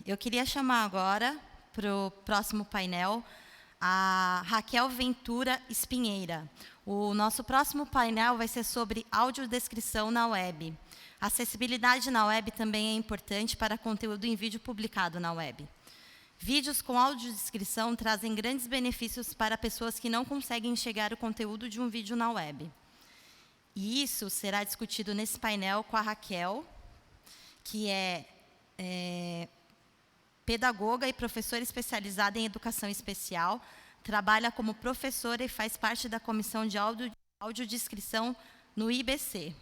Eu queria chamar agora para o próximo painel a Raquel Ventura Espinheira. O nosso próximo painel vai ser sobre audiodescrição na web. A acessibilidade na web também é importante para conteúdo em vídeo publicado na web. Vídeos com audiodescrição trazem grandes benefícios para pessoas que não conseguem enxergar o conteúdo de um vídeo na web. E isso será discutido nesse painel com a Raquel, que é pedagoga e professora especializada em educação especial, trabalha como professora e faz parte da comissão de audiodescrição no IBC.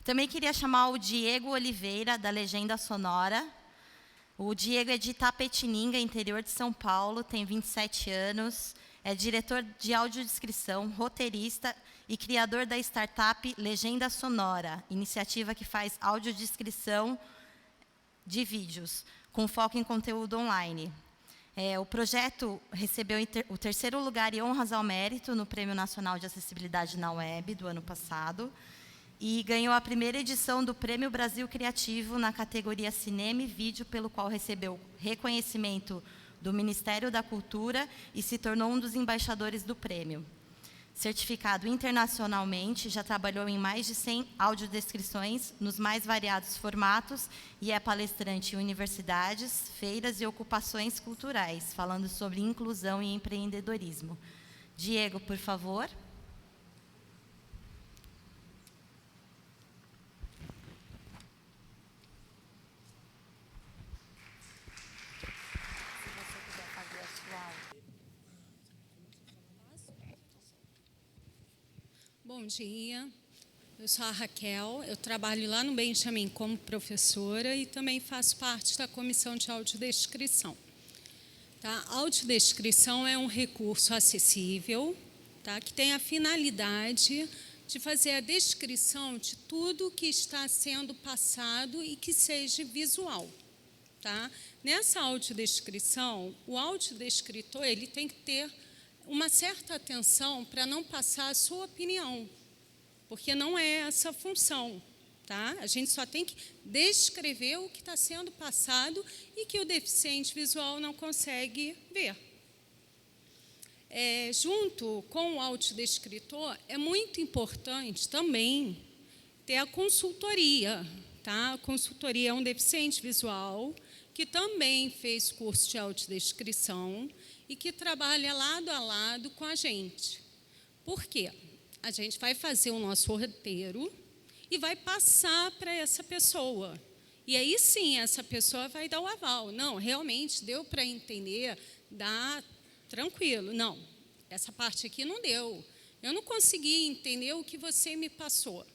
Também queria chamar o Diego Oliveira, da Legenda Sonora. O Diego é de Itapetininga, interior de São Paulo, tem 27 anos, é diretor de audiodescrição, roteirista e criador da startup Legenda Sonora, iniciativa que faz audiodescrição de vídeos, com foco em conteúdo online. O projeto recebeu o terceiro lugar e honras ao mérito no Prêmio Nacional de Acessibilidade na Web do ano passado e ganhou a primeira edição do Prêmio Brasil Criativo na categoria Cinema e Vídeo, pelo qual recebeu reconhecimento do Ministério da Cultura e se tornou um dos embaixadores do prêmio. Certificado internacionalmente, já trabalhou em mais de 100 audiodescrições nos mais variados formatos e é palestrante em universidades, feiras e ocupações culturais, falando sobre inclusão e empreendedorismo. Diego, por favor. Bom dia, eu sou a Raquel, eu trabalho lá no Benjamin como professora e também faço parte da comissão de audiodescrição. Tá? A audiodescrição é um recurso acessível, tá? Que tem a finalidade de fazer a descrição de tudo que está sendo passado e que seja visual. Tá? Nessa audiodescrição, o audiodescritor ele tem que ter uma certa atenção para não passar a sua opinião, porque não é essa a função. Tá? A gente só tem que descrever o que está sendo passado e que o deficiente visual não consegue ver. Junto com o audiodescritor, é muito importante também ter a consultoria. Tá? A consultoria é um deficiente visual que também fez curso de audiodescrição e que trabalha lado a lado com a gente. Por quê? A gente vai fazer o nosso roteiro e vai passar para essa pessoa. E aí sim, essa pessoa vai dar o aval. Não, realmente deu para entender, dá tranquilo. Não, essa parte aqui não deu. Eu não consegui entender o que você me passou.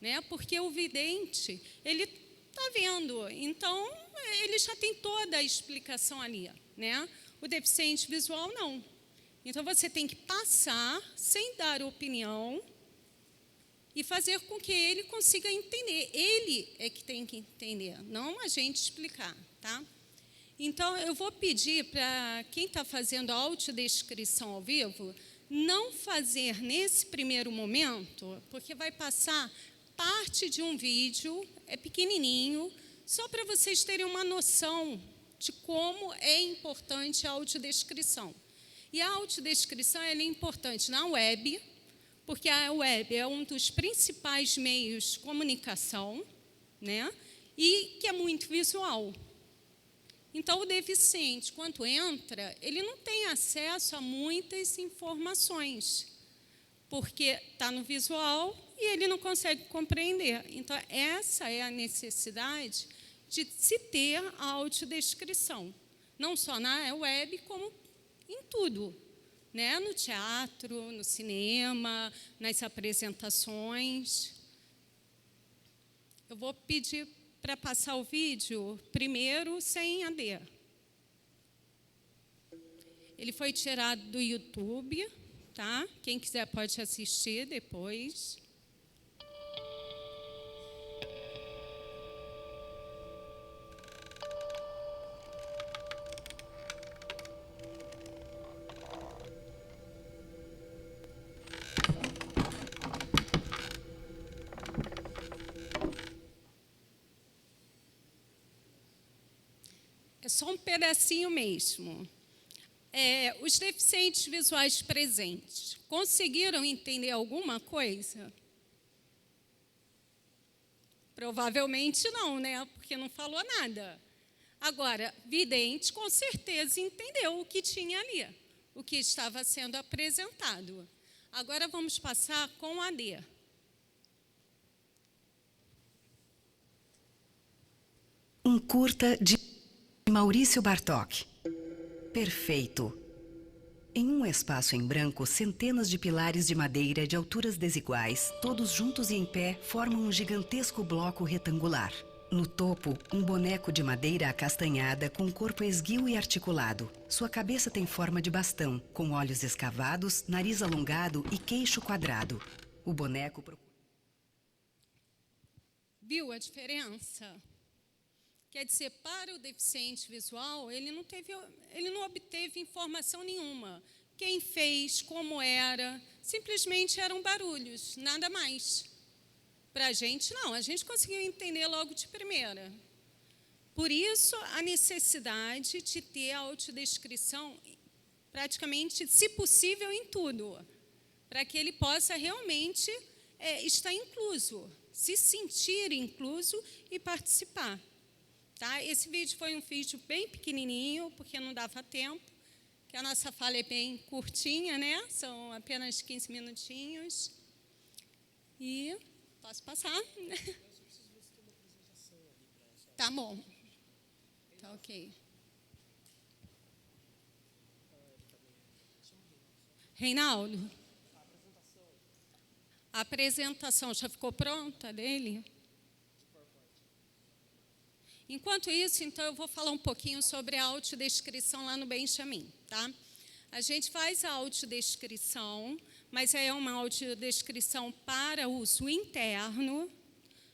Né? Porque o vidente, ele está vendo, então ele já tem toda a explicação ali. Né? O deficiente visual, não. Então, você tem que passar, sem dar opinião, e fazer com que ele consiga entender. Ele é que tem que entender, não a gente explicar. Tá? Então, eu vou pedir para quem está fazendo a audiodescrição ao vivo, não fazer nesse primeiro momento, porque vai passar parte de um vídeo, é pequenininho, só para vocês terem uma noção de como é importante a audiodescrição. E a audiodescrição é importante na web, porque a web é um dos principais meios de comunicação, né? E que é muito visual. Então, o deficiente, quando entra, ele não tem acesso a muitas informações, porque está no visual e ele não consegue compreender. Então, essa é a necessidade de se ter a audiodescrição, não só na web, como em tudo, né? No teatro, no cinema, nas apresentações. Eu vou pedir para passar o vídeo primeiro sem AD. Ele foi tirado do YouTube, tá? Quem quiser pode assistir depois. é só um pedacinho mesmo. Os deficientes visuais presentes conseguiram entender alguma coisa? Provavelmente não, né? Porque não falou nada. Agora, vidente, com certeza, entendeu o que tinha ali, o que estava sendo apresentado. Agora, vamos passar com a D. Um curta de Maurício Bartok. Perfeito. Em um espaço em branco, centenas de pilares de madeira de alturas desiguais, todos juntos e em pé, formam um gigantesco bloco retangular. No topo, um boneco de madeira acastanhada com um corpo esguio e articulado. Sua cabeça tem forma de bastão, com olhos escavados, nariz alongado e queixo quadrado. O boneco... Viu a diferença? Quer dizer, para o deficiente visual, ele não obteve informação nenhuma. Quem fez, como era, simplesmente eram barulhos, nada mais. Para a gente, não, a gente conseguiu entender logo de primeira. Por isso, a necessidade de ter a autodescrição praticamente, se possível, em tudo, para que ele possa realmente estar incluso, se sentir incluso e participar. Tá? Esse vídeo foi um vídeo bem pequenininho, porque não dava tempo, que a nossa fala é bem curtinha, né? São apenas 15 minutinhos. E posso passar? Tá bom. Tá ok. Reinaldo, a apresentação já ficou pronta dele? Enquanto isso, então, eu vou falar um pouquinho sobre a autodescrição lá no Benjamin. Tá? A gente faz a autodescrição, mas é uma autodescrição para uso interno.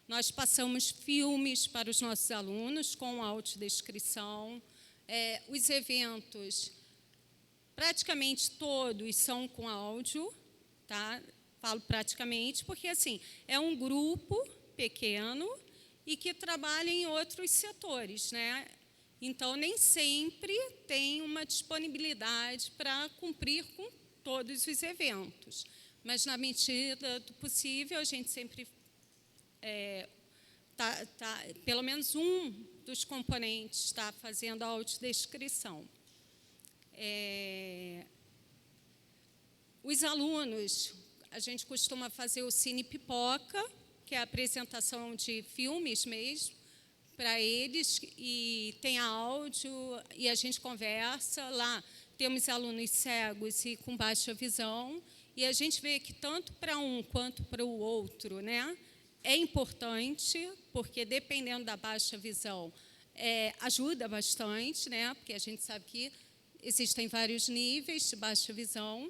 Nós passamos filmes para os nossos alunos com autodescrição. Os eventos, praticamente todos são com áudio. Tá? Falo praticamente porque assim, é um grupo pequeno e que trabalha em outros setores, né? Então, nem sempre tem uma disponibilidade para cumprir com todos os eventos. Mas, na medida do possível, a gente sempre pelo menos um dos componentes está fazendo a autodescrição. Os alunos, a gente costuma fazer o Cine Pipoca, que é a apresentação de filmes mesmo, para eles, e tem áudio, e a gente conversa. Lá temos alunos cegos e com baixa visão, e a gente vê que tanto para um quanto para o outro, né, é importante, porque dependendo da baixa visão, ajuda bastante, né, porque a gente sabe que existem vários níveis de baixa visão,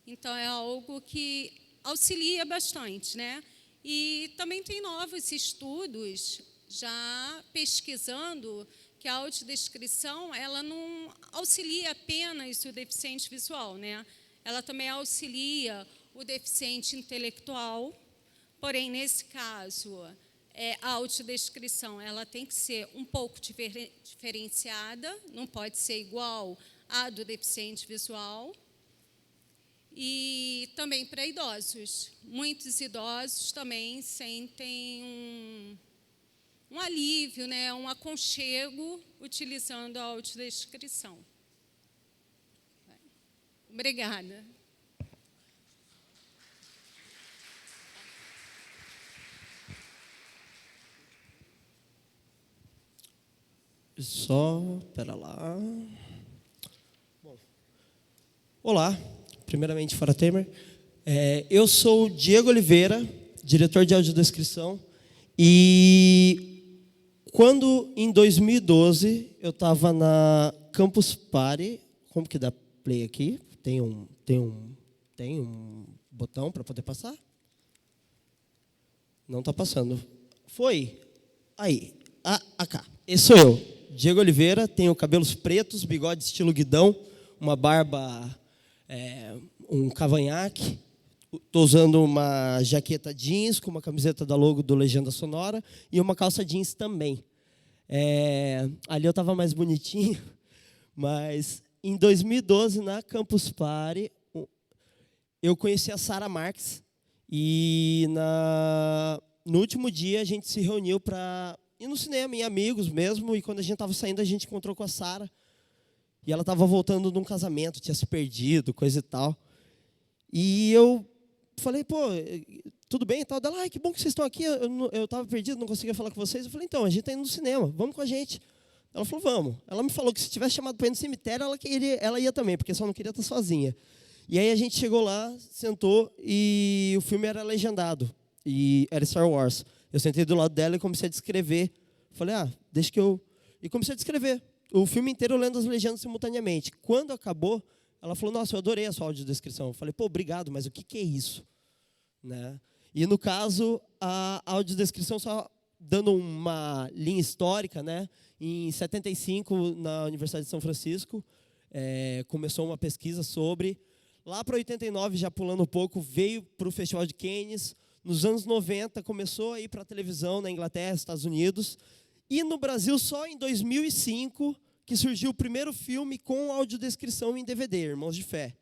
então é algo que auxilia bastante, né? E também tem novos estudos já pesquisando que a autodescrição ela não auxilia apenas o deficiente visual, né? Ela também auxilia o deficiente intelectual, porém, nesse caso, a autodescrição ela tem que ser um pouco diferenciada, não pode ser igual à do deficiente visual. E também para idosos. Muitos idosos também sentem um alívio, né, um aconchego utilizando a autodescrição. Obrigada. Espera lá. Bom. Olá. Primeiramente, Fora Temer. Eu sou o Diego Oliveira, diretor de audiodescrição, e quando, em 2012, eu estava na Campus Party, como que dá play aqui? Tem um botão para poder passar? Não está passando. Foi? Aí, cá. Esse sou eu, Diego Oliveira, tenho cabelos pretos, bigode estilo guidão, uma barba... um cavanhaque, estou usando uma jaqueta jeans com uma camiseta da logo do Legenda Sonora e uma calça jeans também. Ali eu estava mais bonitinho, mas em 2012, na Campus Party, eu conheci a Sara Marques e no último dia a gente se reuniu para ir no cinema, em amigos mesmo, e quando a gente estava saindo a gente encontrou com a Sara e ela estava voltando de um casamento, tinha se perdido, coisa e tal. E eu falei, pô, tudo bem e tal? Dela, que bom que vocês estão aqui, eu estava perdido, não conseguia falar com vocês. Eu falei, então, a gente está indo no cinema, vamos com a gente. Ela falou, vamos. Ela me falou que se tivesse chamado para ir no cemitério, ela ia também, porque só não queria estar sozinha. E aí a gente chegou lá, sentou, e o filme era legendado, e era Star Wars. Eu sentei do lado dela e comecei a descrever. Falei, deixa que eu... E comecei a descrever. O filme inteiro lendo as legendas simultaneamente. Quando acabou, ela falou, nossa, eu adorei a sua audiodescrição. Eu falei, pô, obrigado, mas o que é isso? Né? E, no caso, a audiodescrição, só dando uma linha histórica, né? Em 75, na Universidade de São Francisco, começou uma pesquisa sobre... Lá para 89, já pulando um pouco, veio para o Festival de Cannes. Nos anos 90, começou a ir para a televisão na Inglaterra, Estados Unidos. E no Brasil, só em 2005, que surgiu o primeiro filme com audiodescrição em DVD, Irmãos de Fé.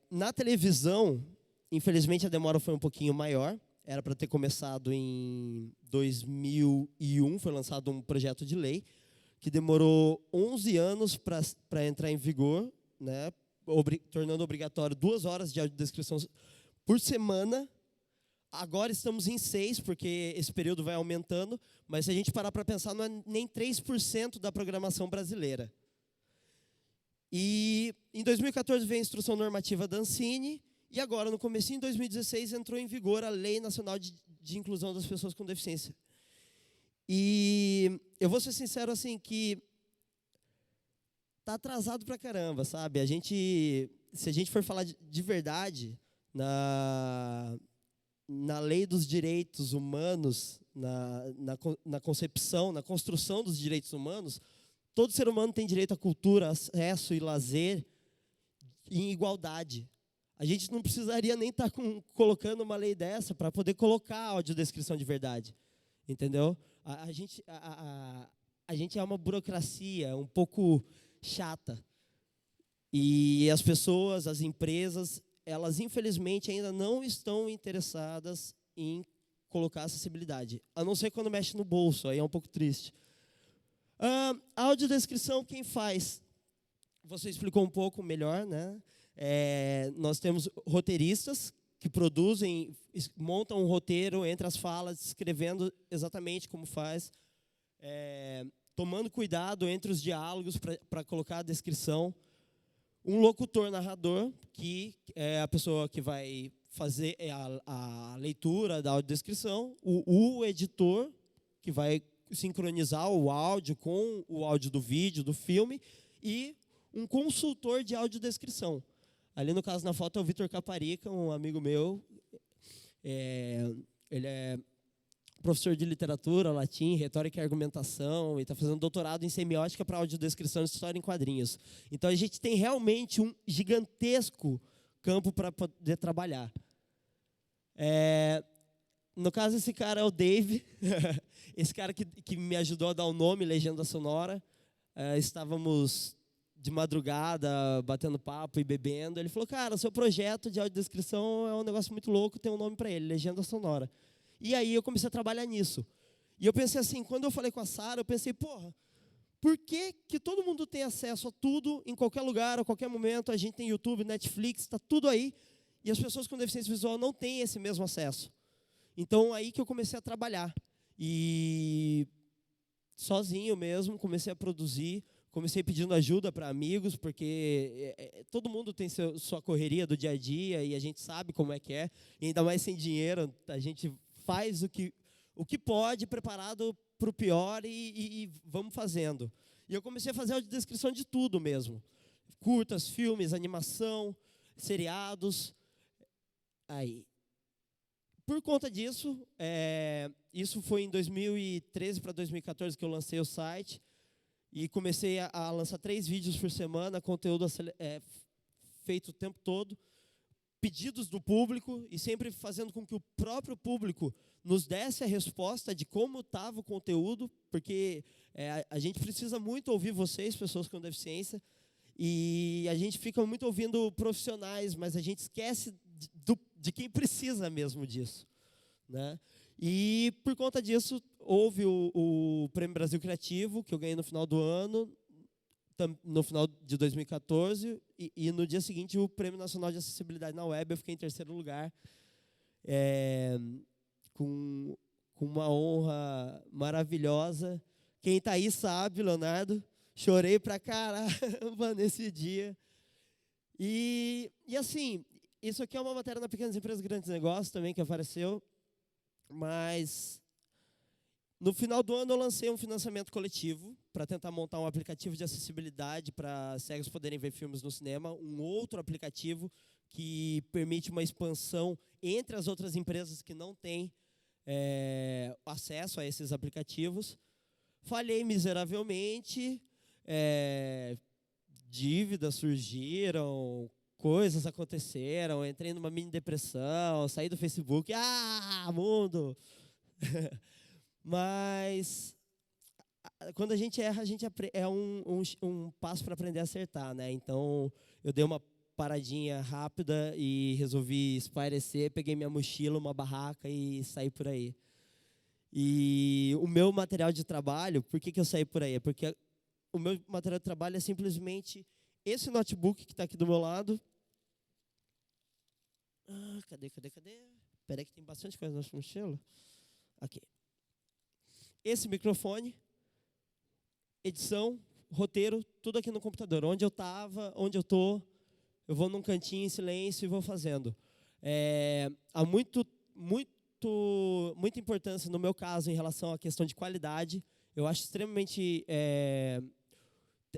Na televisão, infelizmente, a demora foi um pouquinho maior. Era para ter começado em 2001, foi lançado um projeto de lei, que demorou 11 anos para entrar em vigor, né, tornando obrigatório 2 horas de audiodescrição por semana. Agora estamos em 6, porque esse período vai aumentando, mas se a gente parar para pensar, não é nem 3% da programação brasileira. E em 2014 veio a Instrução Normativa da Ancine, e agora, no comecinho de 2016, entrou em vigor a Lei Nacional de Inclusão das Pessoas com Deficiência. E eu vou ser sincero assim, que está atrasado pra caramba, sabe? Se a gente for falar de verdade, na lei dos direitos humanos, na concepção, na construção dos direitos humanos, todo ser humano tem direito à cultura, acesso e lazer em igualdade. A gente não precisaria nem estar colocando uma lei dessa para poder colocar a audiodescrição de verdade. Entendeu? A gente é uma burocracia um pouco chata. E as pessoas, as empresas, elas infelizmente ainda não estão interessadas em colocar acessibilidade. A não ser quando mexe no bolso, aí é um pouco triste. A audiodescrição, quem faz? Você explicou um pouco melhor, né? Nós temos roteiristas que produzem, montam um roteiro entre as falas, escrevendo exatamente como faz, tomando cuidado entre os diálogos para colocar a descrição. Um locutor narrador, que é a pessoa que vai fazer a leitura da audiodescrição. O editor, que vai sincronizar o áudio com o áudio do vídeo, do filme. E um consultor de audiodescrição. Ali, no caso, na foto, é o Vitor Caparica, um amigo meu. Ele é professor de literatura, latim, retórica e argumentação, e está fazendo doutorado em semiótica para audiodescrição de história em quadrinhos. Então, a gente tem realmente um gigantesco campo para poder trabalhar. No caso, esse cara é o Dave, esse cara que me ajudou a dar o nome, Legenda Sonora. Estávamos de madrugada, batendo papo e bebendo. Ele falou, cara, seu projeto de audiodescrição é um negócio muito louco, tem um nome para ele, Legenda Sonora. E aí eu comecei a trabalhar nisso. E eu pensei assim, quando eu falei com a Sara, eu pensei, porra, por que todo mundo tem acesso a tudo, em qualquer lugar, a qualquer momento? A gente tem YouTube, Netflix, está tudo aí, e as pessoas com deficiência visual não têm esse mesmo acesso. Então, aí que eu comecei a trabalhar. E sozinho mesmo, comecei a produzir. Comecei pedindo ajuda para amigos, porque todo mundo tem sua correria do dia a dia e a gente sabe como é que é. E ainda mais sem dinheiro, a gente faz o que pode, preparado para o pior e vamos fazendo. E eu comecei a fazer a descrição de tudo mesmo. Curtas, filmes, animação, seriados. Aí. Por conta disso, isso foi em 2013 para 2014 que eu lancei o site. E comecei a lançar 3 vídeos por semana, conteúdo feito o tempo todo. pedidos do público e sempre fazendo com que o próprio público nos desse a resposta de como estava o conteúdo, porque a gente precisa muito ouvir vocês, pessoas com deficiência, e a gente fica muito ouvindo profissionais, mas a gente esquece de quem precisa mesmo disso, né? E, por conta disso, houve o Prêmio Brasil Criativo, que eu ganhei no final do ano, no final de 2014, e no dia seguinte o Prêmio Nacional de Acessibilidade na Web, eu fiquei em terceiro lugar, com uma honra maravilhosa. Quem está aí sabe, Leonardo, chorei pra caramba nesse dia. E assim, isso aqui é uma matéria na Pequenas Empresas Grandes Negócios também, que apareceu, mas no final do ano eu lancei um financiamento coletivo para tentar montar um aplicativo de acessibilidade para cegos poderem ver filmes no cinema, um outro aplicativo que permite uma expansão entre as outras empresas que não têm acesso a esses aplicativos. Falhei miseravelmente, dívidas surgiram, coisas aconteceram, entrei numa mini depressão, saí do Facebook, mundo! Mas quando a gente erra, é um passo para aprender a acertar, né? Então, eu dei uma paradinha rápida e resolvi espairecer, peguei minha mochila, uma barraca e saí por aí. E o meu material de trabalho, por que eu saí por aí? Porque o meu material de trabalho é simplesmente esse notebook que está aqui do meu lado. Cadê? Espera aí que tem bastante coisa na nossa mochila. Aqui. Esse microfone, edição, roteiro, tudo aqui no computador. Onde eu estava, onde eu estou, eu vou num cantinho em silêncio e vou fazendo. Há muita importância, no meu caso, em relação à questão de qualidade. Eu acho extremamente...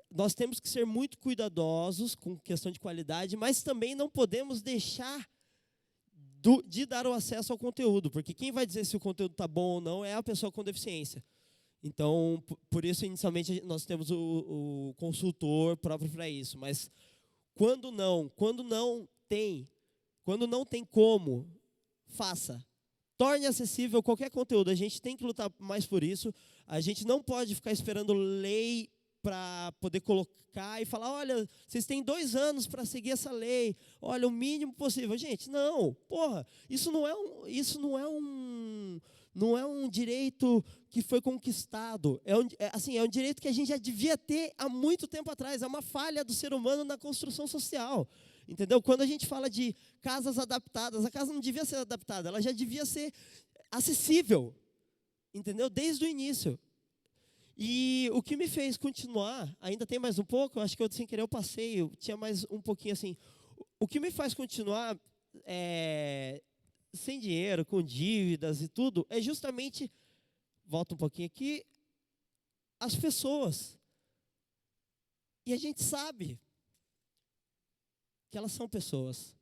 nós temos que ser muito cuidadosos com questão de qualidade, mas também não podemos deixar de dar o acesso ao conteúdo, porque quem vai dizer se o conteúdo está bom ou não é a pessoa com deficiência. Então, por isso, inicialmente, nós temos o consultor próprio para isso. Mas quando não tem como, faça. Torne acessível qualquer conteúdo. A gente tem que lutar mais por isso. A gente não pode ficar esperando lei para poder colocar e falar, olha, vocês têm 2 anos para seguir essa lei, olha, o mínimo possível. Gente, não, porra, isso não é um direito que foi conquistado, é um direito que a gente já devia ter há muito tempo atrás, é uma falha do ser humano na construção social, entendeu? Quando a gente fala de casas adaptadas, a casa não devia ser adaptada, ela já devia ser acessível, entendeu? Desde o início. E o que me fez continuar, ainda tem mais um pouco, acho que eu sem querer eu passei, eu tinha mais um pouquinho assim. O que me faz continuar sem dinheiro, com dívidas e tudo, é justamente, volta um pouquinho aqui, as pessoas. E a gente sabe que elas são pessoas.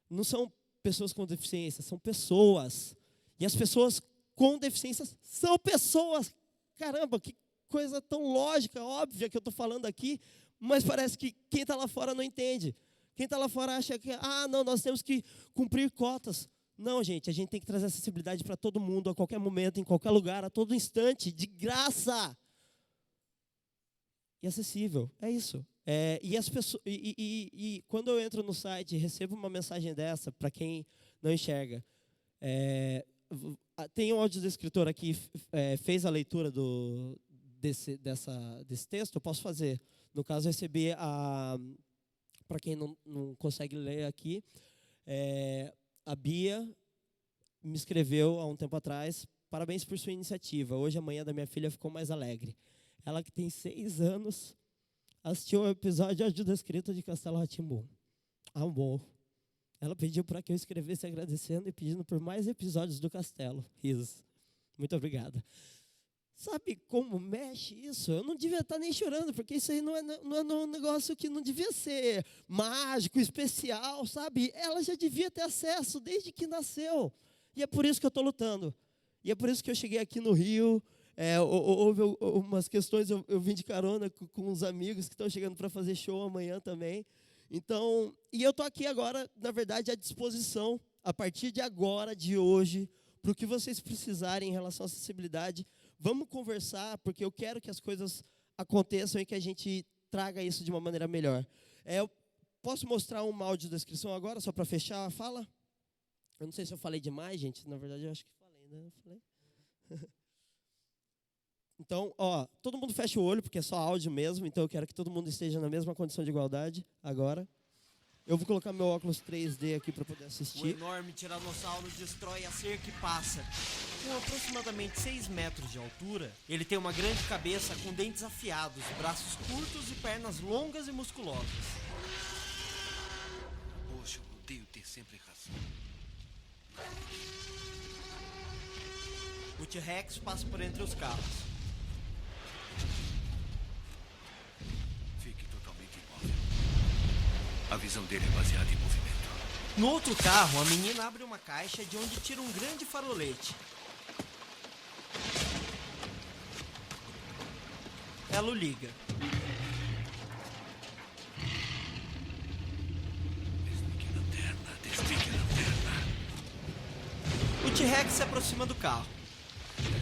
Não são pessoas com deficiência, são pessoas. E as pessoas com deficiência são pessoas. Caramba, que coisa tão lógica, óbvia que eu estou falando aqui, mas parece que quem está lá fora não entende. Quem está lá fora acha que, não, nós temos que cumprir cotas. Não, gente, a gente tem que trazer acessibilidade para todo mundo, a qualquer momento, em qualquer lugar, a todo instante, de graça. E acessível, é isso. E as pessoas, quando eu entro no site e recebo uma mensagem dessa, para quem não enxerga, tem um audiodescritor aqui, fez a leitura desse texto, eu posso fazer. No caso, eu recebi, para quem não consegue ler aqui, a Bia me escreveu há um tempo atrás, parabéns por sua iniciativa, hoje a manhã da minha filha ficou mais alegre. Ela que tem 6 anos, assistiu ao episódio de audiodescrito de Castelo Rá-Tim-Bum. Amor. Ela pediu para que eu escrevesse agradecendo e pedindo por mais episódios do Castelo. Risos. Muito obrigada. Sabe como mexe isso? Eu não devia estar nem chorando, porque isso aí não é um negócio que não devia ser mágico, especial, sabe? Ela já devia ter acesso desde que nasceu. E é por isso que eu estou lutando. E é por isso que eu cheguei aqui no Rio. Houve umas questões, eu vim de carona com uns amigos que estão chegando para fazer show amanhã também. Então, e eu estou aqui agora, na verdade, à disposição, a partir de agora, de hoje, para o que vocês precisarem em relação à acessibilidade. Vamos conversar, porque eu quero que as coisas aconteçam e que a gente traga isso de uma maneira melhor. Eu posso mostrar uma audiodescrição agora, só para fechar a fala? Eu não sei se eu falei demais, gente. Na verdade, eu acho que falei, né? Eu falei. Então, todo mundo fecha o olho, porque é só áudio mesmo. Então, eu quero que todo mundo esteja na mesma condição de igualdade agora. Eu vou colocar meu óculos 3D aqui para poder assistir. O enorme tiranossauro destrói a cerca e passa. Com aproximadamente 6 metros de altura, ele tem uma grande cabeça com dentes afiados, braços curtos e pernas longas e musculosas. Poxa, eu odeio ter sempre razão. O T-Rex passa por entre os carros. Fique totalmente imóvel. A visão dele é baseada em movimento. No outro carro, a menina abre uma caixa de onde tira um grande farolete. Ela o liga. Desligue a lanterna, desligue a lanterna. O T-Rex se aproxima do carro.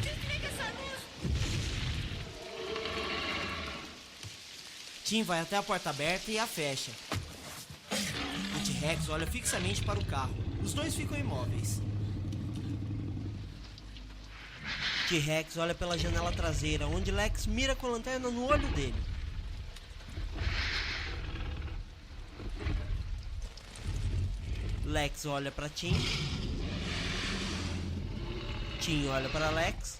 Desliga essa luz! Tim vai até a porta aberta e a fecha. O T-Rex olha fixamente para o carro. Os dois ficam imóveis. T-Rex olha pela janela traseira, onde Lex mira com a lanterna no olho dele. Lex olha para Tim. Tim olha para Lex.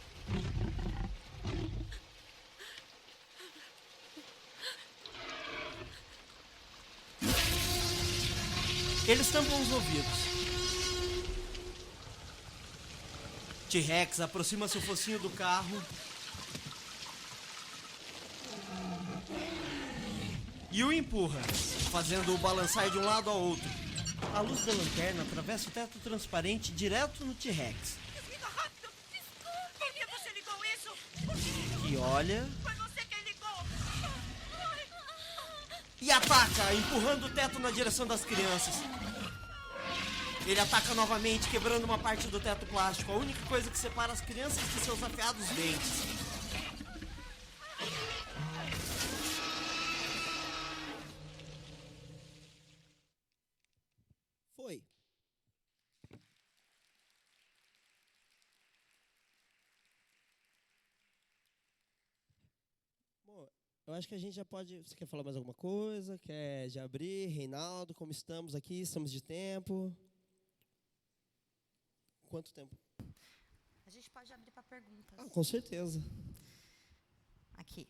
Eles tampam os ouvidos. T-Rex aproxima seu focinho do carro e o empurra, fazendo-o balançar de um lado ao outro. A luz da lanterna atravessa o teto transparente direto no T-Rex, Desliga rápido! Desculpe! Por que você ligou isso? que olha Foi você quem ligou! e ataca, empurrando o teto na direção das crianças. Ele ataca novamente, quebrando uma parte do teto plástico, a única coisa que separa as crianças de seus afiados dentes. Foi. Bom, eu acho que a gente já pode... Você quer falar mais alguma coisa? Quer já abrir? Reinaldo, como estamos aqui? Estamos de tempo? Quanto tempo? A gente pode abrir para perguntas. Com certeza. Aqui.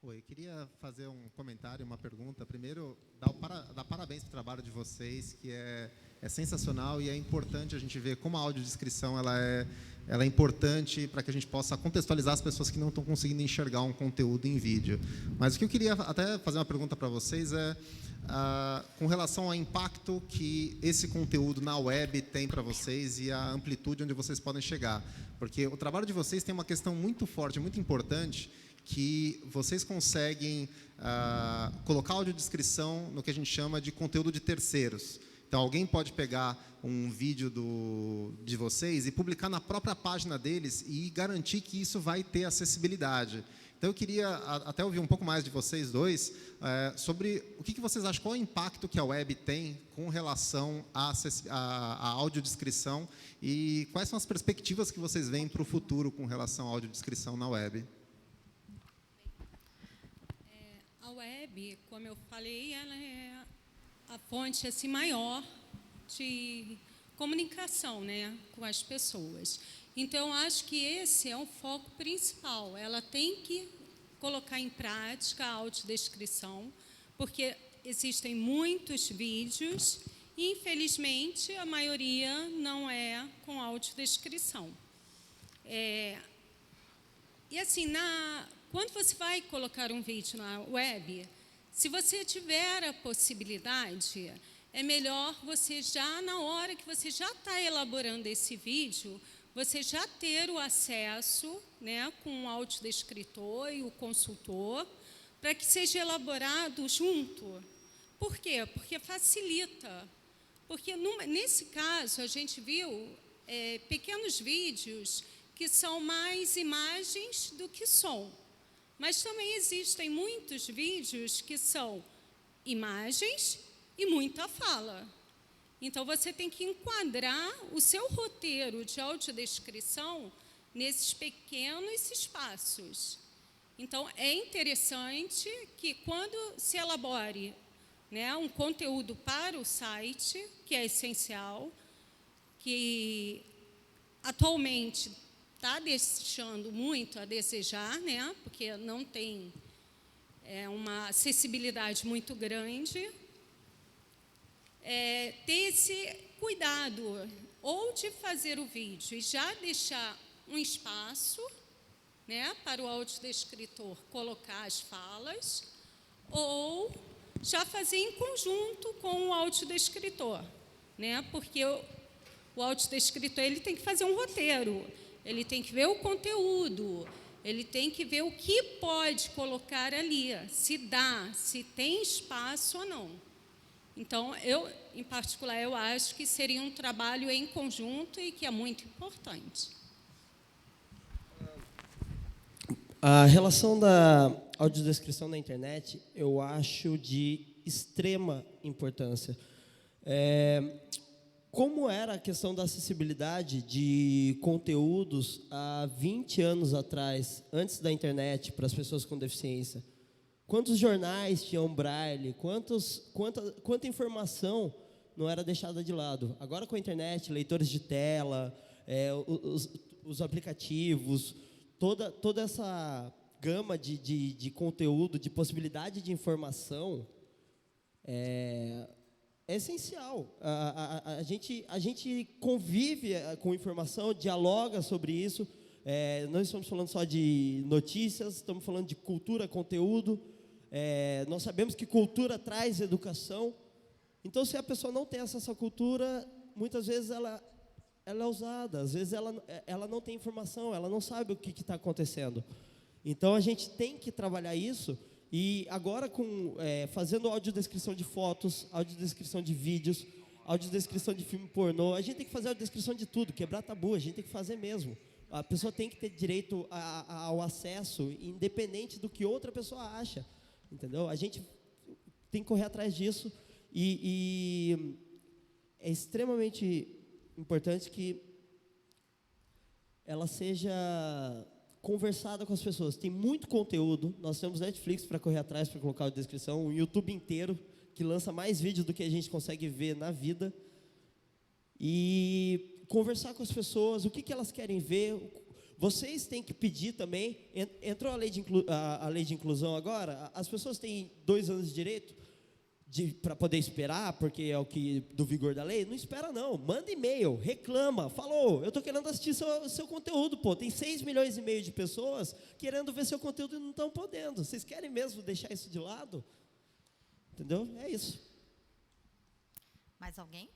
Oi, eu queria fazer um comentário, uma pergunta. Primeiro, dar parabéns para o trabalho de vocês, que é sensacional e é importante a gente ver como a audiodescrição ela é importante para que a gente possa contextualizar as pessoas que não estão conseguindo enxergar um conteúdo em vídeo. Mas o que eu queria até fazer uma pergunta para vocês é com relação ao impacto que esse conteúdo na web tem para vocês e a amplitude onde vocês podem chegar. Porque o trabalho de vocês tem uma questão muito forte, muito importante, que vocês conseguem colocar audiodescrição no que a gente chama de conteúdo de terceiros. Então, alguém pode pegar um vídeo de vocês e publicar na própria página deles e garantir que isso vai ter acessibilidade. Então, eu queria até ouvir um pouco mais de vocês dois sobre o que vocês acham, qual é o impacto que a web tem com relação à audiodescrição e quais são as perspectivas que vocês veem para o futuro com relação à audiodescrição na web. A web, como eu falei, ela é a fonte assim, maior de comunicação, né, com as pessoas. Então, eu acho que esse é o foco principal. Ela tem que colocar em prática a audiodescrição, porque existem muitos vídeos e, infelizmente, a maioria não é com audiodescrição. E assim, quando você vai colocar um vídeo na web, se você tiver a possibilidade, é melhor você já, na hora que você já está elaborando esse vídeo, você já ter o acesso, né, com o audiodescritor e o consultor, para que seja elaborado junto. Por quê? Porque facilita. Porque nesse caso a gente viu pequenos vídeos que são mais imagens do que som. Mas também existem muitos vídeos que são imagens e muita fala. Então, você tem que enquadrar o seu roteiro de audiodescrição nesses pequenos espaços. Então, é interessante que, quando se elabore, né, um conteúdo para o site, que é essencial, que atualmente está deixando muito a desejar, né, porque não tem uma acessibilidade muito grande, ter esse cuidado, ou de fazer o vídeo e já deixar um espaço, né, para o audiodescritor colocar as falas, ou já fazer em conjunto com o audiodescritor, né, porque o audiodescritor ele tem que fazer um roteiro, ele tem que ver o conteúdo, ele tem que ver o que pode colocar ali, se dá, se tem espaço ou não. Então, em particular, eu acho que seria um trabalho em conjunto e que é muito importante. A relação da audiodescrição na internet, eu acho de extrema importância. Como era a questão da acessibilidade de conteúdos há 20 anos atrás, antes da internet, para as pessoas com deficiência? Quantos jornais tinham braille? Quanta informação não era deixada de lado? Agora, com a internet, leitores de tela, os aplicativos, toda essa gama de conteúdo, de possibilidade de informação, é essencial. A gente convive com informação, dialoga sobre isso. Não estamos falando só de notícias, estamos falando de cultura, conteúdo. Nós sabemos que cultura traz educação. Então, se a pessoa não tem acesso à cultura, muitas vezes ela é usada. Às vezes ela não tem informação, ela não sabe o que está acontecendo. Então, a gente tem que trabalhar isso. E agora, fazendo audiodescrição de fotos, audiodescrição de vídeos, audiodescrição de filme pornô, a gente tem que fazer audiodescrição de tudo, quebrar tabu, a gente tem que fazer mesmo. A pessoa tem que ter direito ao acesso, independente do que outra pessoa acha, entendeu? A gente tem que correr atrás disso e é extremamente importante que ela seja conversada com as pessoas. Tem muito conteúdo, nós temos Netflix para correr atrás, para colocar a descrição, um YouTube inteiro, que lança mais vídeos do que a gente consegue ver na vida, e conversar com as pessoas, o que elas querem ver. Vocês têm que pedir também, entrou a lei de inclusão agora, as pessoas têm 2 anos de direito, para poder esperar, porque é o que do vigor da lei. Não espera não, manda e-mail, reclama, falou, eu estou querendo assistir seu conteúdo, tem 6 milhões e meio de pessoas querendo ver seu conteúdo e não estão podendo. Vocês querem mesmo deixar isso de lado? Entendeu? É isso. Mais alguém?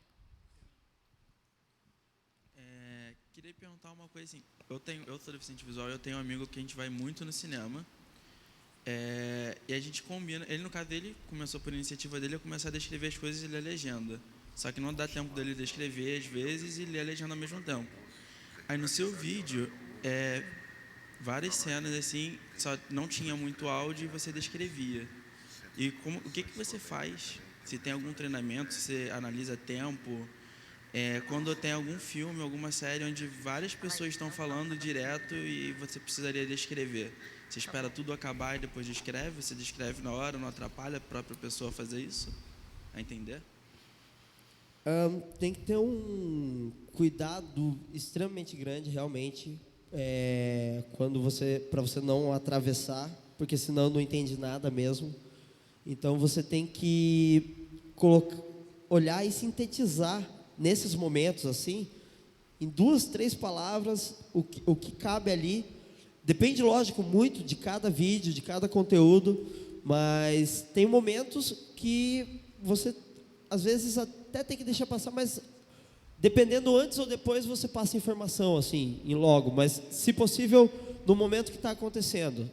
Queria perguntar uma coisa assim, eu sou deficiente visual, eu tenho um amigo que a gente vai muito no cinema, e a gente combina, ele no caso dele, começou por iniciativa dele a começar a descrever as coisas e ler a legenda, só que não dá tempo dele descrever às vezes e ler a legenda ao mesmo tempo. Aí no seu vídeo, várias cenas assim, só não tinha muito áudio e você descrevia. E o que você faz? Se tem algum treinamento, se você analisa tempo, quando tem algum filme, alguma série onde várias pessoas estão falando direto e você precisaria descrever. Você espera tudo acabar e depois descreve? Você descreve na hora, não atrapalha a própria pessoa a fazer isso? A entender? Tem que ter um cuidado extremamente grande, realmente, para você não atravessar, porque senão não entende nada mesmo. Então, você tem que olhar e sintetizar nesses momentos, assim, em 2, 3 palavras, o que cabe ali. Depende, lógico, muito de cada vídeo, de cada conteúdo, mas tem momentos que você, às vezes, até tem que deixar passar, mas dependendo antes ou depois, você passa informação, assim, em logo, mas, se possível, no momento que está acontecendo.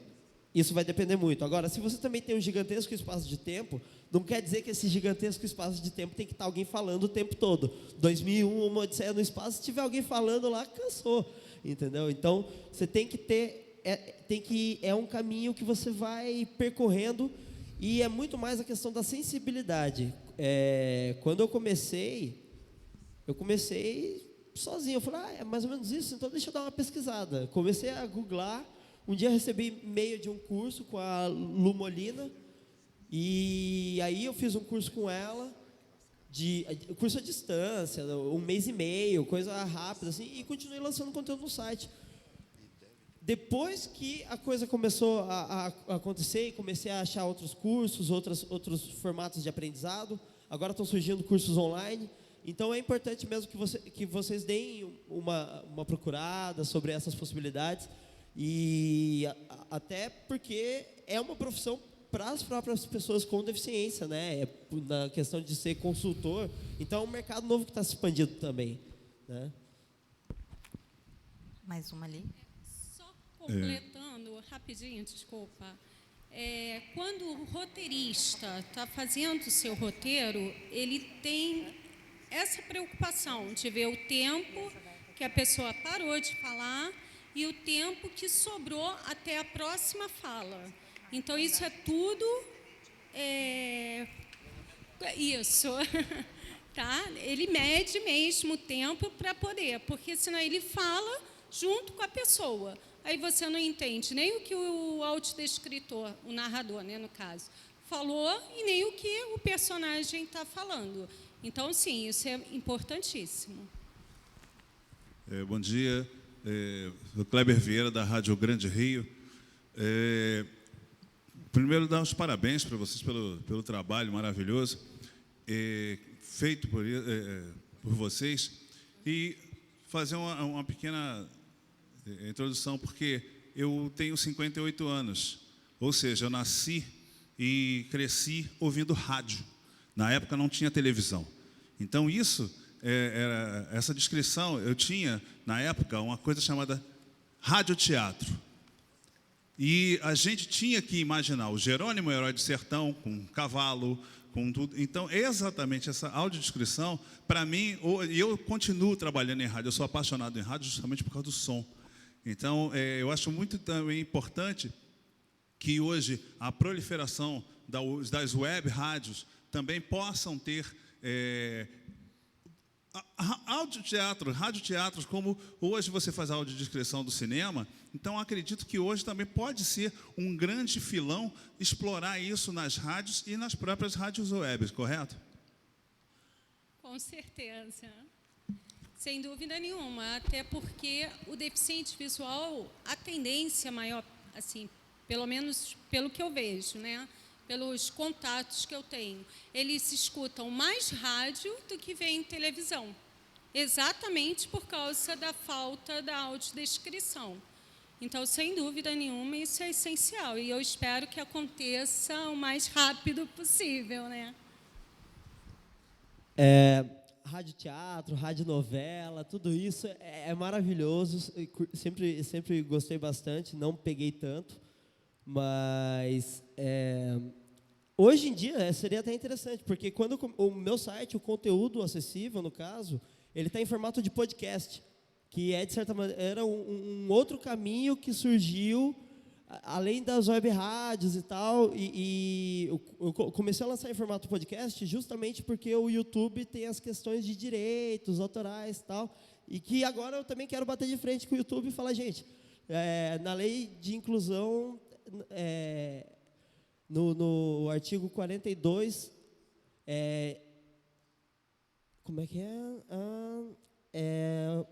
Isso vai depender muito. Agora, se você também tem um gigantesco espaço de tempo, não quer dizer que esse gigantesco espaço de tempo tem que estar alguém falando o tempo todo. 2001, Uma Odisseia no Espaço, se tiver alguém falando lá, cansou. Entendeu? Então, você tem que ter... É um caminho que você vai percorrendo e é muito mais a questão da sensibilidade. Quando eu comecei sozinho. Eu falei, é mais ou menos isso, então deixa eu dar uma pesquisada. Comecei a googlar. Um dia recebi e-mail de um curso com a Lu Molina, e aí eu fiz um curso com ela, curso à distância, 1 mês e meio, coisa rápida, assim, e continuei lançando conteúdo no site. Depois que a coisa começou a acontecer, e comecei a achar outros cursos, outros formatos de aprendizado, agora estão surgindo cursos online, então é importante mesmo que vocês deem uma procurada sobre essas possibilidades, e até porque é uma profissão para as próprias pessoas com deficiência, né? Na questão de ser consultor, então é um mercado novo que está se expandindo também, né? Mais uma ali. Só completando, rapidinho, desculpa. Quando o roteirista está fazendo o seu roteiro, ele tem essa preocupação de ver o tempo que a pessoa parou de falar e o tempo que sobrou até a próxima fala. Então, isso é tudo... Isso. Tá? Ele mede mesmo o tempo para poder, porque senão ele fala junto com a pessoa. Aí você não entende nem o que o audiodescritor, o narrador, né, no caso, falou e nem o que o personagem está falando. Então, sim, isso é importantíssimo. Bom dia. Sou Kleber Vieira, da Rádio Grande Rio. Primeiro, dar os parabéns para vocês pelo trabalho maravilhoso feito por vocês e fazer uma pequena introdução, porque eu tenho 58 anos, ou seja, eu nasci e cresci ouvindo rádio. Na época não tinha televisão. Então, essa descrição, eu tinha, na época, uma coisa chamada radioteatro. E a gente tinha que imaginar o Jerônimo, o Herói do Sertão, com um cavalo, com tudo. Então, exatamente essa audiodescrição, para mim, e eu continuo trabalhando em rádio, eu sou apaixonado em rádio justamente por causa do som. Então, eu acho muito também importante que hoje a proliferação das web rádios também possam ter audioteatro, radioteatros, como hoje você faz a audiodescrição do cinema. Então, acredito que hoje também pode ser um grande filão explorar isso nas rádios e nas próprias rádios web, correto? Com certeza. Sem dúvida nenhuma, até porque o deficiente visual, a tendência maior, assim, pelo menos pelo que eu vejo, né? Pelos contatos que eu tenho, eles escutam mais rádio do que veem televisão, exatamente por causa da falta da audiodescrição. Então, sem dúvida nenhuma, isso é essencial, e eu espero que aconteça o mais rápido possível, né? Radioteatro, radionovela, tudo isso é maravilhoso, sempre gostei bastante, não peguei tanto, mas... hoje em dia seria até interessante, porque quando o meu site, o conteúdo acessível, no caso, ele está em formato de podcast, que é, de certa maneira, um outro caminho que surgiu, além das web rádios e tal, e eu comecei a lançar em formato podcast justamente porque o YouTube tem as questões de direitos autorais e tal, e que agora eu também quero bater de frente com o YouTube e falar, gente, na lei de inclusão... No artigo 42, como é que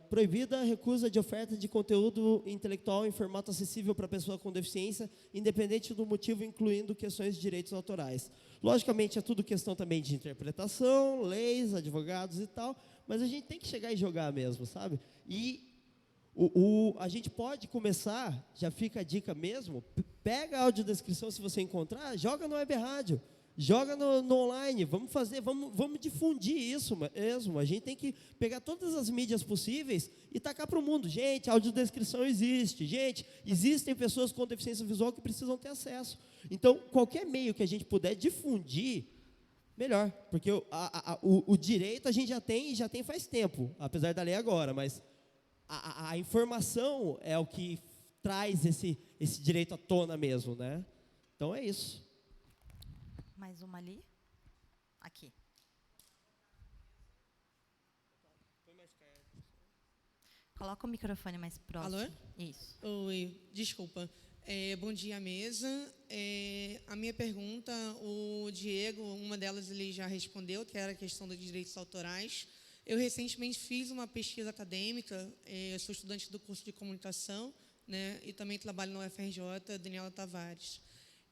proibida a recusa de oferta de conteúdo intelectual em formato acessível para pessoa com deficiência, independente do motivo, incluindo questões de direitos autorais. Logicamente, é tudo questão também de interpretação, leis, advogados e tal, mas a gente tem que chegar e jogar mesmo, sabe? E a gente pode começar, já fica a dica mesmo, pega a audiodescrição se você encontrar, joga no web rádio, Joga no online, vamos fazer, vamos difundir isso mesmo. A gente tem que pegar todas as mídias possíveis e tacar para o mundo. Gente, a audiodescrição existe. Gente, existem pessoas com deficiência visual que precisam ter acesso. Então, qualquer meio que a gente puder difundir, melhor. Porque o direito a gente já tem faz tempo, apesar da lei agora, mas a informação é o que traz esse direito à tona mesmo, né? Então é isso. Mais uma ali. Aqui. Coloca o microfone mais próximo. Alô? Isso. Oi, desculpa. Bom dia, mesa. A minha pergunta, o Diego, uma delas ele já respondeu, que era a questão dos direitos autorais. Eu recentemente fiz uma pesquisa acadêmica, eu sou estudante do curso de comunicação, né, e também trabalho na UFRJ, Daniela Tavares.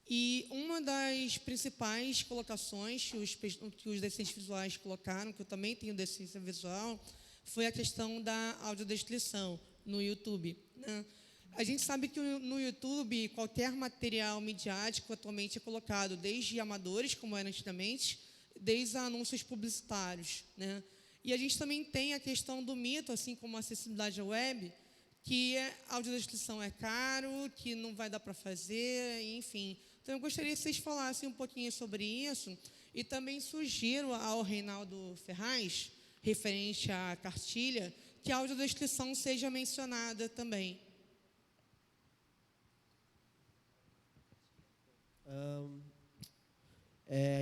E uma das principais colocações que os deficientes visuais colocaram, que eu também tenho deficiência visual, foi a questão da audiodescrição no YouTube, né? A gente sabe que no YouTube, qualquer material midiático atualmente é colocado, desde amadores, como era antigamente, desde anúncios publicitários, né? E a gente também tem a questão do mito, assim como a acessibilidade à web, que a audiodescrição é caro, que não vai dar para fazer, enfim. Então, eu gostaria que vocês falassem um pouquinho sobre isso e também sugiro ao Reinaldo Ferraz, referente à cartilha, que a audiodescrição seja mencionada também.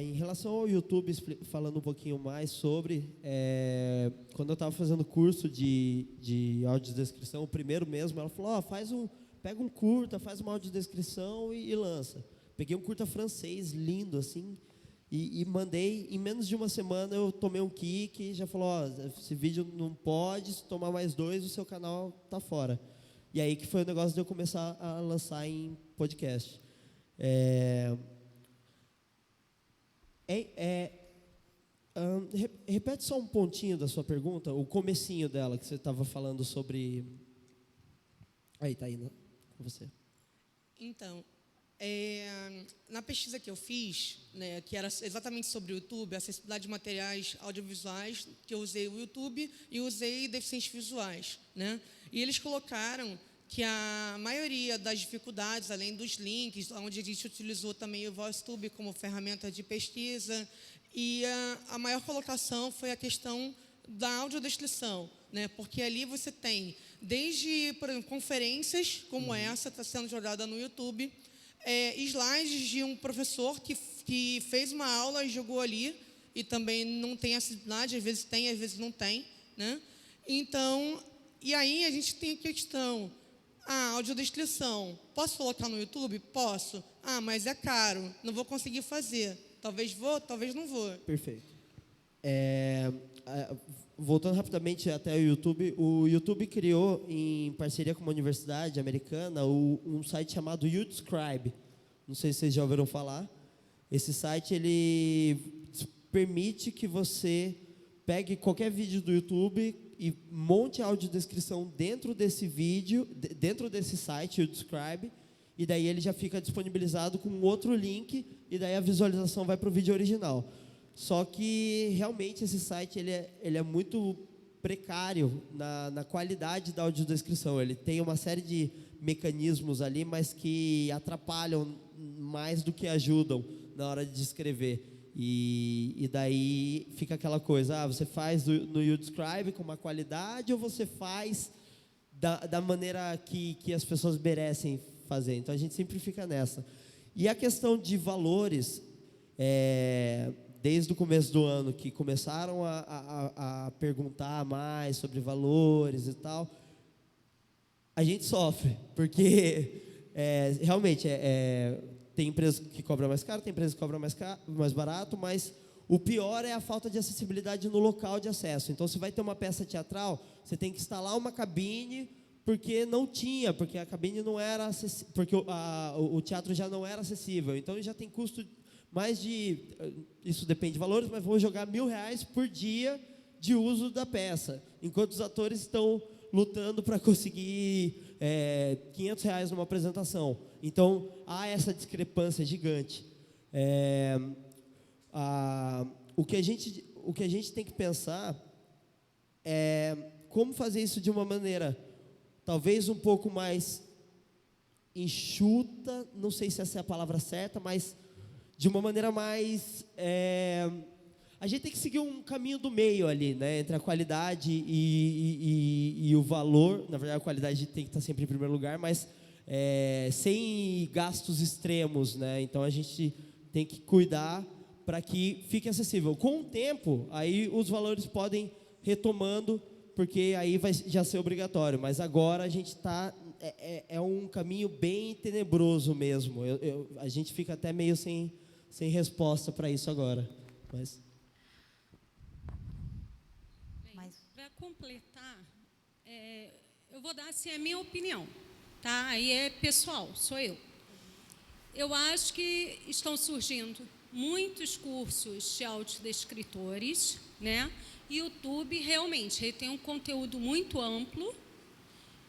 Em relação ao YouTube, falando um pouquinho mais sobre, quando eu estava fazendo curso de audiodescrição, o primeiro mesmo, ela falou, pega um curta, faz uma audiodescrição e lança. Peguei um curta francês, lindo, assim, e mandei, em menos de uma semana eu tomei um kick e já falou, esse vídeo não pode, se tomar mais 2, o seu canal está fora. E aí que foi o negócio de eu começar a lançar em podcast. Repete só um pontinho da sua pergunta, o comecinho dela, que você estava falando sobre... Aí, está aí, né? Com você. Então, na pesquisa que eu fiz, né, que era exatamente sobre o YouTube, acessibilidade de materiais audiovisuais, que eu usei o YouTube e usei deficientes visuais, né? E eles colocaram que a maioria das dificuldades, além dos links, onde a gente utilizou também o VoiceTube como ferramenta de pesquisa, e a maior colocação foi a questão da audiodescrição, né? Porque ali você tem, desde, por exemplo, conferências como essa, está sendo jogada no YouTube, slides de um professor que fez uma aula e jogou ali, e também não tem acessibilidade, às vezes tem, às vezes não tem, né? Então, e aí a gente tem a questão... audiodescrição, posso colocar no YouTube? Posso. Mas é caro, não vou conseguir fazer. Talvez vou, talvez não vou. Perfeito. Voltando rapidamente até o YouTube criou, em parceria com uma universidade americana, um site chamado YouDescribe. Não sei se vocês já ouviram falar. Esse site, ele permite que você pegue qualquer vídeo do YouTube e monte a audiodescrição dentro desse vídeo, dentro desse site, o Describe, e daí ele já fica disponibilizado com outro link, e daí a visualização vai para o vídeo original. Só que, realmente, esse site ele é muito precário na qualidade da audiodescrição. Ele tem uma série de mecanismos ali, mas que atrapalham mais do que ajudam na hora de descrever. E daí fica aquela coisa, você faz no YouDescribe com uma qualidade ou você faz da maneira que as pessoas merecem fazer. Então, a gente sempre fica nessa. E a questão de valores, desde o começo do ano, que começaram a perguntar mais sobre valores e tal, a gente sofre, porque realmente tem empresas que cobram mais caro, tem empresas que cobram mais barato, mas o pior é a falta de acessibilidade no local de acesso. Então, se vai ter uma peça teatral, você tem que instalar uma cabine, porque não tinha, porque a cabine não era acessível, porque o teatro já não era acessível. Então, já tem custo mais de... Isso depende de valores, mas vou jogar R$1.000 por dia de uso da peça, enquanto os atores estão lutando para conseguir R$500 numa apresentação. Então, há essa discrepância gigante. o que a gente tem que pensar é como fazer isso de uma maneira talvez um pouco mais enxuta, não sei se essa é a palavra certa, mas de uma maneira mais... a gente tem que seguir um caminho do meio ali, né, entre a qualidade e o valor. Na verdade, a qualidade tem que estar sempre em primeiro lugar, mas sem gastos extremos, né? Então a gente tem que cuidar para que fique acessível. Com o tempo, aí os valores podem retomando, porque aí vai já ser obrigatório. Mas agora a gente está é um caminho bem tenebroso mesmo. A gente fica até meio sem resposta para isso agora. Mas para completar, eu vou dar assim a minha opinião, tá? Aí é pessoal, sou eu. Eu acho que estão surgindo muitos cursos de autodescritores, né? YouTube realmente ele tem um conteúdo muito amplo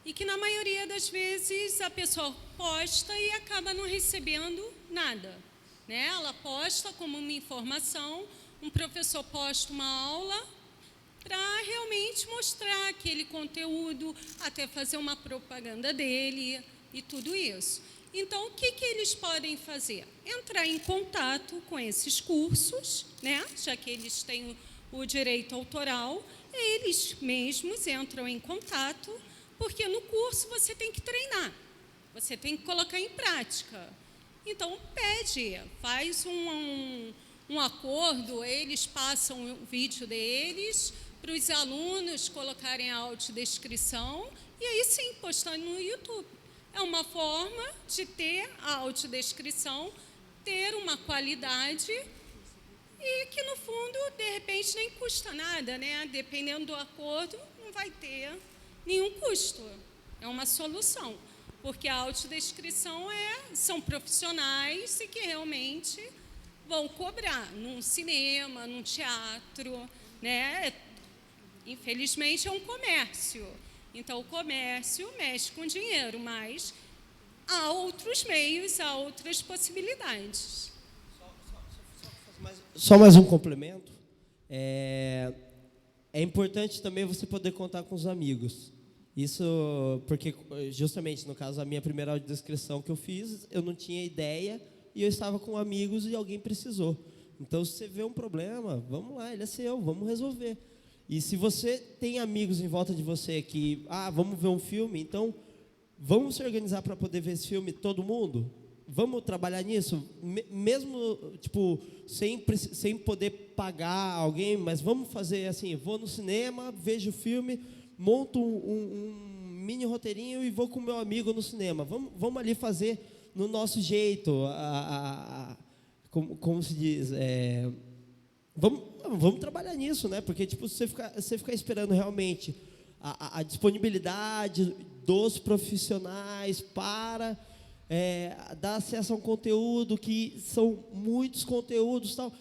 e que na maioria das vezes a pessoa posta e acaba não recebendo nada, né? Ela posta como uma informação, um professor posta uma aula para realmente mostrar aquele conteúdo, até fazer uma propaganda dele e tudo isso. Então, o que eles podem fazer? Entrar em contato com esses cursos, né? Já que eles têm o direito autoral, eles mesmos entram em contato, porque no curso você tem que treinar, você tem que colocar em prática. Então, pede, faz um acordo, eles passam o vídeo deles para os alunos colocarem a autodescrição e aí sim, postando no YouTube. É uma forma de ter a autodescrição, ter uma qualidade e que, no fundo, de repente, nem custa nada, né? Dependendo do acordo, não vai ter nenhum custo. É uma solução, porque a autodescrição são profissionais e que realmente vão cobrar num cinema, num teatro, né? Infelizmente, é um comércio. Então, o comércio mexe com dinheiro, mas há outros meios, há outras possibilidades. Só mais um complemento. É importante também você poder contar com os amigos. Isso porque, justamente, no caso, a minha primeira audiodescrição que eu fiz, eu não tinha ideia e eu estava com amigos e alguém precisou. Então, se você vê um problema, vamos lá, ele é seu, vamos resolver. E se você tem amigos em volta de você que, vamos ver um filme, então vamos se organizar para poder ver esse filme todo mundo? Vamos trabalhar nisso? Mesmo, tipo, sem poder pagar alguém, mas vamos fazer assim, vou no cinema, vejo o filme, monto um mini roteirinho e vou com o meu amigo no cinema. Vamos ali fazer no nosso jeito, como se diz, vamos trabalhar nisso, né? Porque tipo, você ficar esperando realmente a disponibilidade dos profissionais para dar acesso a um conteúdo, que são muitos conteúdos, tal.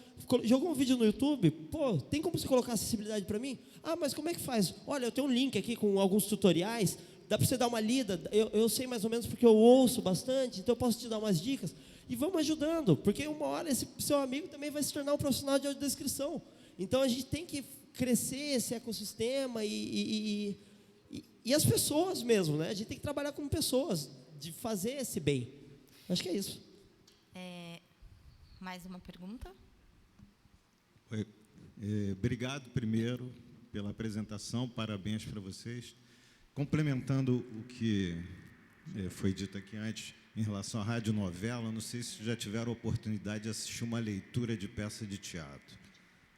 Jogou um vídeo no YouTube, pô, tem como você colocar acessibilidade para mim? Mas como é que faz? Olha, eu tenho um link aqui com alguns tutoriais, dá para você dar uma lida, eu sei mais ou menos porque eu ouço bastante, então eu posso te dar umas dicas. E vamos ajudando, porque uma hora esse seu amigo também vai se tornar um profissional de audiodescrição. Então, a gente tem que crescer esse ecossistema e as pessoas mesmo, né? A gente tem que trabalhar como pessoas, de fazer esse bem. Acho que é isso. Mais uma pergunta? Oi. Obrigado, primeiro, pela apresentação. Parabéns para vocês. Complementando o que foi dito aqui antes, em relação à radionovela, não sei se já tiveram a oportunidade de assistir uma leitura de peça de teatro.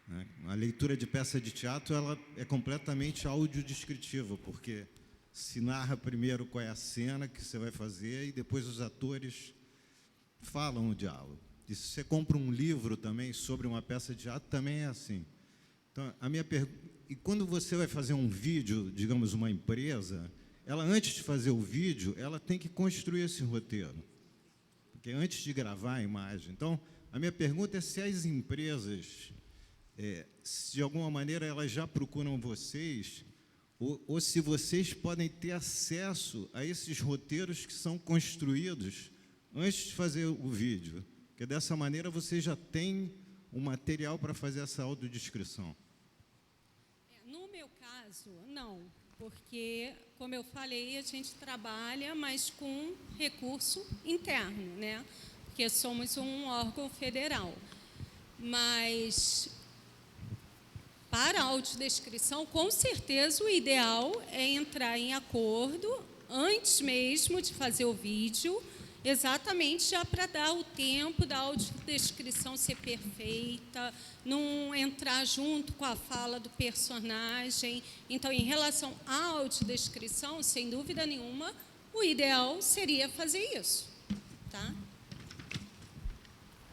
Né? A leitura de peça de teatro ela é completamente audiodescritiva, porque se narra primeiro qual é a cena que você vai fazer e depois os atores falam o diálogo. E se você compra um livro também sobre uma peça de teatro, também é assim. Então, a minha pergunta... E quando você vai fazer um vídeo, digamos, uma empresa... Ela, antes de fazer o vídeo, ela tem que construir esse roteiro. Porque antes de gravar a imagem. Então, a minha pergunta é se as empresas, se de alguma maneira elas já procuram vocês, ou se vocês podem ter acesso a esses roteiros que são construídos antes de fazer o vídeo. Porque dessa maneira você já tem o material para fazer essa audiodescrição? No meu caso, não, porque, como eu falei, a gente trabalha, mas com recurso interno, né? Porque somos um órgão federal. Mas, para a autodescrição, com certeza o ideal é entrar em acordo antes mesmo de fazer o vídeo, exatamente já para dar o tempo da audiodescrição ser perfeita, não entrar junto com a fala do personagem. Então, em relação à audiodescrição, sem dúvida nenhuma, o ideal seria fazer isso, tá?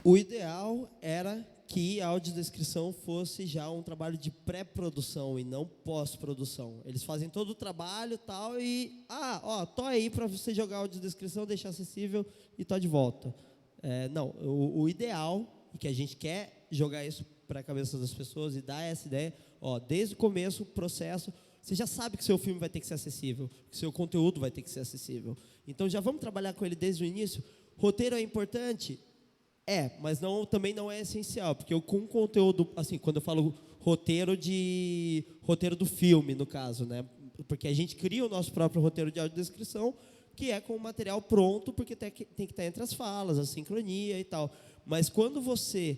O ideal era que a audiodescrição fosse já um trabalho de pré-produção e não pós-produção. Eles fazem todo o trabalho e tal e... tô aí para você jogar a audiodescrição, deixar acessível e tá de volta. Não, o ideal, e que a gente quer jogar isso para a cabeça das pessoas e dar essa ideia, desde o começo, o processo, você já sabe que seu filme vai ter que ser acessível, que seu conteúdo vai ter que ser acessível. Então, já vamos trabalhar com ele desde o início. Roteiro é importante? Mas também não é essencial, porque com conteúdo, assim, quando eu falo roteiro do filme, no caso, né? Porque a gente cria o nosso próprio roteiro de audiodescrição, que é com o material pronto, porque tem que estar entre as falas, a sincronia e tal. Mas quando você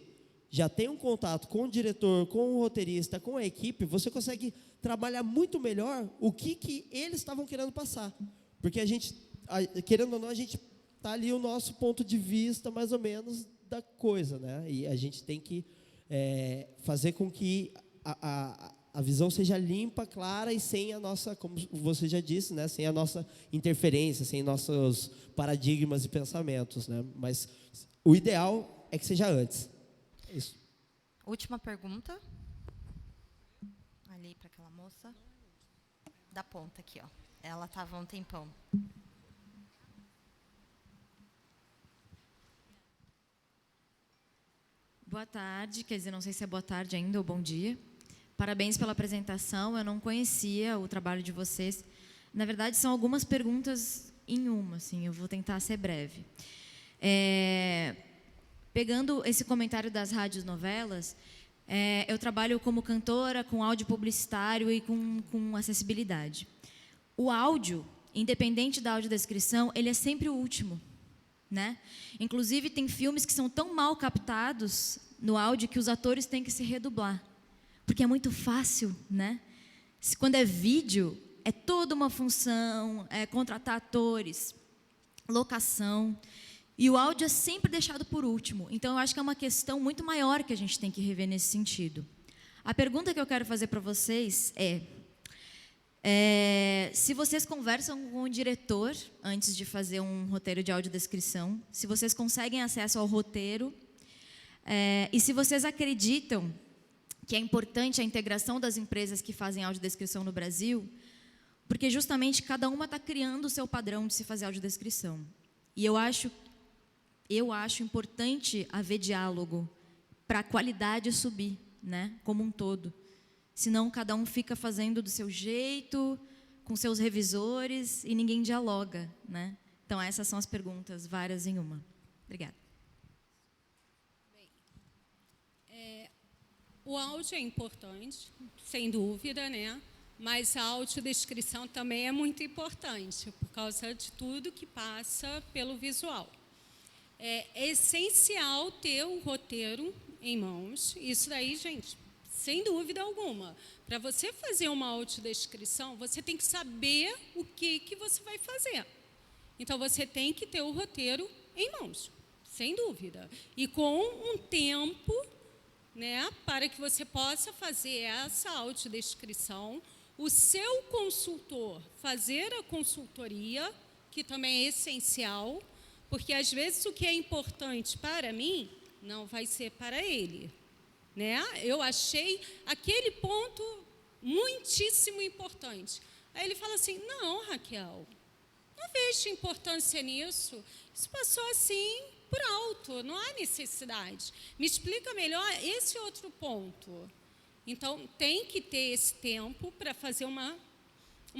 já tem um contato com o diretor, com o roteirista, com a equipe, você consegue trabalhar muito melhor o que eles estavam querendo passar. Porque a gente, querendo ou não, a gente está ali o nosso ponto de vista, mais ou menos, da coisa, né? E a gente tem que fazer com que a visão seja limpa, clara e sem a nossa, como você já disse, né? Sem a nossa interferência, sem nossos paradigmas e pensamentos, né? Mas o ideal é que seja antes. Isso. Última pergunta. Ali para aquela moça. Da ponta aqui, ó. Ela estava um tempão. Boa tarde, quer dizer, não sei se é boa tarde ainda ou bom dia. Parabéns pela apresentação, eu não conhecia o trabalho de vocês. Na verdade, são algumas perguntas em uma, assim, eu vou tentar ser breve. Pegando esse comentário das radionovelas, eu trabalho como cantora, com áudio publicitário e com acessibilidade. O áudio, independente da audiodescrição, ele é sempre o último. Né? Inclusive, tem filmes que são tão mal captados no áudio que os atores têm que se redublar. Porque é muito fácil, né? Quando é vídeo, é toda uma função, contratar atores, locação. E o áudio é sempre deixado por último. Então, eu acho que é uma questão muito maior que a gente tem que rever nesse sentido. A pergunta que eu quero fazer para vocês se vocês conversam com o diretor antes de fazer um roteiro de audiodescrição, se vocês conseguem acesso ao roteiro, e se vocês acreditam que é importante a integração das empresas que fazem audiodescrição no Brasil, porque justamente cada uma está criando o seu padrão de se fazer audiodescrição. E eu acho importante haver diálogo para a qualidade subir, né, como um todo. Senão, cada um fica fazendo do seu jeito, com seus revisores, e ninguém dialoga, né? Então, essas são as perguntas, várias em uma. Obrigada. O áudio é importante, sem dúvida, né? Mas a audiodescrição também é muito importante, por causa de tudo que passa pelo visual. É essencial ter um roteiro em mãos. Isso daí, gente, sem dúvida alguma. Para você fazer uma audiodescrição, você tem que saber o que você vai fazer. Então, você tem que ter o roteiro em mãos, sem dúvida. E com um tempo, né, para que você possa fazer essa audiodescrição, o seu consultor fazer a consultoria, que também é essencial, porque, às vezes, o que é importante para mim não vai ser para ele. Né? Eu achei aquele ponto muitíssimo importante. Aí ele fala assim, não, Raquel, não vejo importância nisso. Isso passou assim por alto, não há necessidade. Me explica melhor esse outro ponto. Então, tem que ter esse tempo para fazer uma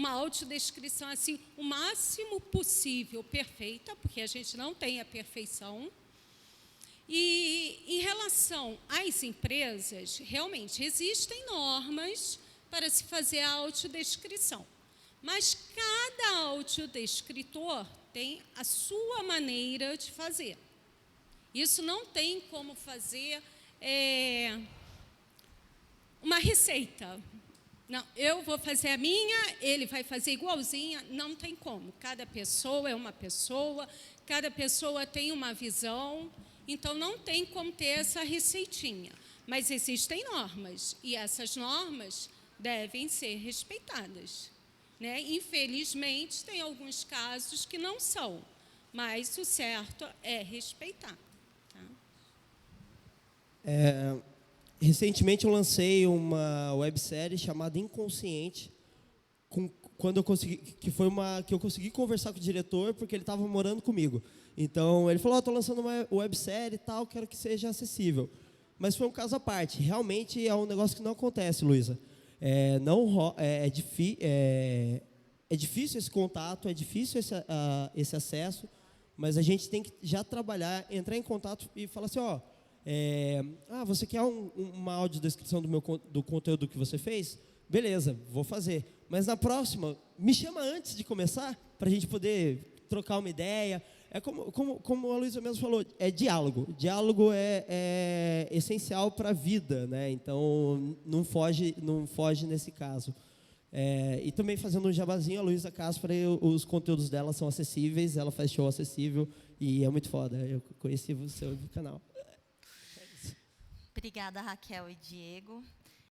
autodescrição assim, o máximo possível perfeita, porque a gente não tem a perfeição. E, em relação às empresas, realmente existem normas para se fazer a autodescrição. Mas cada autodescritor tem a sua maneira de fazer. Isso não tem como fazer uma receita. Não, eu vou fazer a minha, ele vai fazer igualzinha, não tem como. Cada pessoa é uma pessoa, cada pessoa tem uma visão, então não tem como ter essa receitinha. Mas existem normas, e essas normas devem ser respeitadas, né? Infelizmente, tem alguns casos que não são, mas o certo é respeitar. Tá? Recentemente eu lancei uma websérie chamada Inconsciente, quando eu consegui, que eu consegui conversar com o diretor, porque ele estava morando comigo. Então ele falou: estou lançando uma websérie e tal, quero que seja acessível. Mas foi um caso à parte. Realmente é um negócio que não acontece, Luísa. É difícil esse contato, é difícil esse acesso, mas a gente tem que já trabalhar, entrar em contato e falar assim: você quer uma audiodescrição do conteúdo que você fez? Beleza, vou fazer. Mas na próxima, me chama antes de começar, para a gente poder trocar uma ideia. É como a Luísa mesmo falou, é diálogo. Diálogo é essencial para a vida, né? Então, não foge nesse caso. E também fazendo um jabazinho, a Luísa Cáspera, os conteúdos dela são acessíveis, ela faz show acessível e é muito foda. Eu conheci o seu canal. Obrigada, Raquel e Diego.